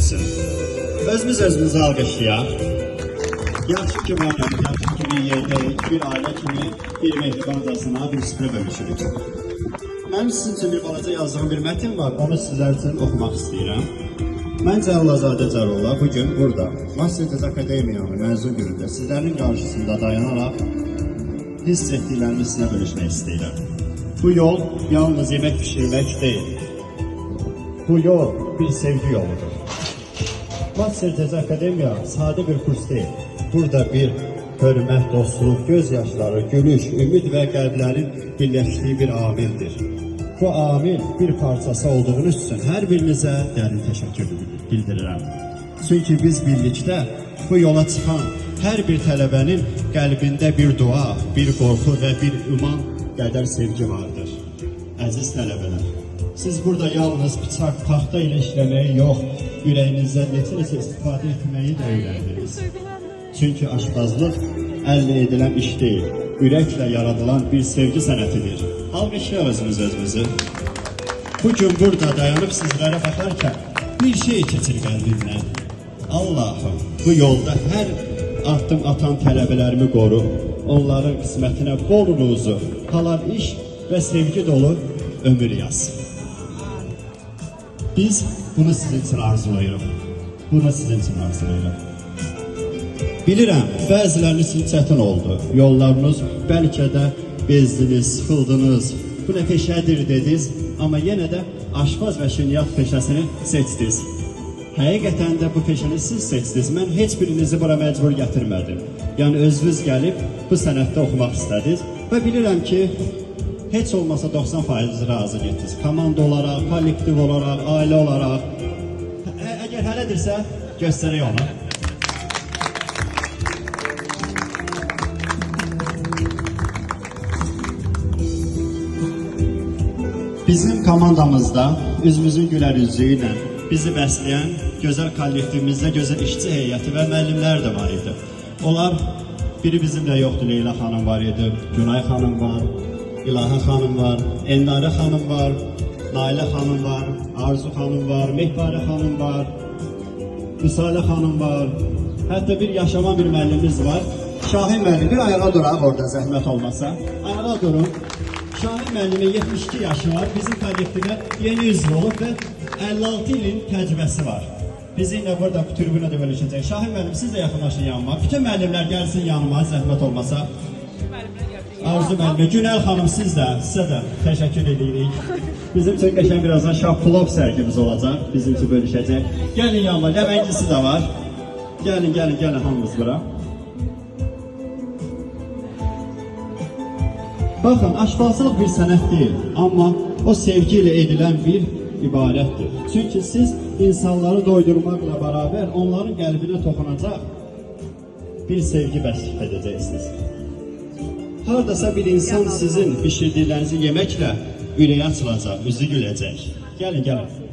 etsin. Özümüzü alqışlayaq. Yaxşı ki varıq, yaxşı ki bir yerdəyik, bir ailə kimi bir mehribancasına bir süfrə bölüşürük. Mənim sizin üçün bir balaca yazdığım bir mətin var, onu sizlər üçün oxumaq istəyirəm. Mən Cəllazadə Cəlola bugün burada, Master Akademiyanın məzun günündə sizlərin qarşısında dayanaraq hiss etdiklərimi sizinlə bölüşmək istəyirəm. Bu yol yalnız yemək pişirmək deyil. Bu yol bir sevgi yoludur. Master Akademiya sadə bir kurs deyil. Burada bir hörmət, dostluq, gözyaşları, gülüş, ümid və qəlblərin birləşdiyi bir amildir. Bu amil bir parçası olduğunuz üçün hər birinizə dərin təşəkkür bildirirəm. Çünki biz birlikdə bu yola çıxan hər bir tələbənin qəlbində bir dua, bir qorxu və bir ümman qədər sevgi vardır. Əziz tələbələr, siz burada yalnız bıçaq, taxta ilə işləməyi yox, ürəyinizdən necə istifadə etməyi də öyrəndiniz. Çünki aşpazlıq əllə edilən iş deyil, ürəklə yaradılan bir sevgi sənətidir. Alqışlayaq özümüzü. Bugün burada dayanıb sizlərə baxarkən bir şey keçir qəlbimdən. Allahım, bu yolda hər addım atan tələbələrimi qoru, onların qismətinə bol ruzu, halal iş və sevgi dolu ömür yaz. Biz bunu sizin üçün arzulayırıq. Bilirəm, bəziləriniz üçün çətin oldu. Yollarınız bəlkə də bezdiniz, sıxıldınız, bu nə peşədir dediniz, amma yenə də aşpaz və şirniyyat peşəsini seçdiniz. Həqiqətən də bu peşəni siz seçdiniz. Mən heç birinizi bura məcbur gətirmədim. Yəni özünüz gəlib bu sənətdə oxumaq istədiniz və bilirəm ki, heç olmasa 90% razı getdiniz. Komanda olaraq, kollektiv olaraq, ailə olaraq. Əgər hələdirsə, göstərək onu. Bizim komandamızda üzümüzün gülər üzü ilə bizi bəsləyən gözəl kollektivimizdə gözəl işçi heyəti və müəllimlər də var idi. Onlar, biri bizimlə yoxdur, Leyla xanım var idi, Günay xanım var, İlahə xanım var, Ennarə xanım var, Nailə xanım var, Arzu xanım var, Mehbarə xanım var, Müsalə xanım var, hətta bir yaşaman bir müəllimimiz var. Şahin müəllim, bir ayağa duraq orada zəhmət olmasa. Ayağa durun. Şahin müəllimin 72 yaşı var, bizim kollektivə yeni üzv olub və 56 ilin təcrübəsi var. Bizimlə burada tribünə də bölüşəcək. Şahin müəllim, siz də yaxınlaşın yanıma. Bütün müəllimlər gəlsin yanıma, zəhmət olmasa. Arzu müəllimə, Günəl xanım sizə də təşəkkür edirik. Bizim üçün qəşəng birazdan şapulov sərgimiz olacaq, bizim üçün bölüşəcək. Gəlin yanıma, ləməngisi də var. Gəlin hamımız bura. Baxın, aşpazlıq bir sənət deyil, amma o sevgi ilə edilən bir ibarətdir. Çünki siz insanları doydurmaqla bərabər onların qəlbinə toxunacaq bir sevgi bəslif edəcəksiniz. Haradasa bir insan sizin pişirdiklərinizi yeməklə ürəyi açılacaq, üzü güləcək. Gəlin.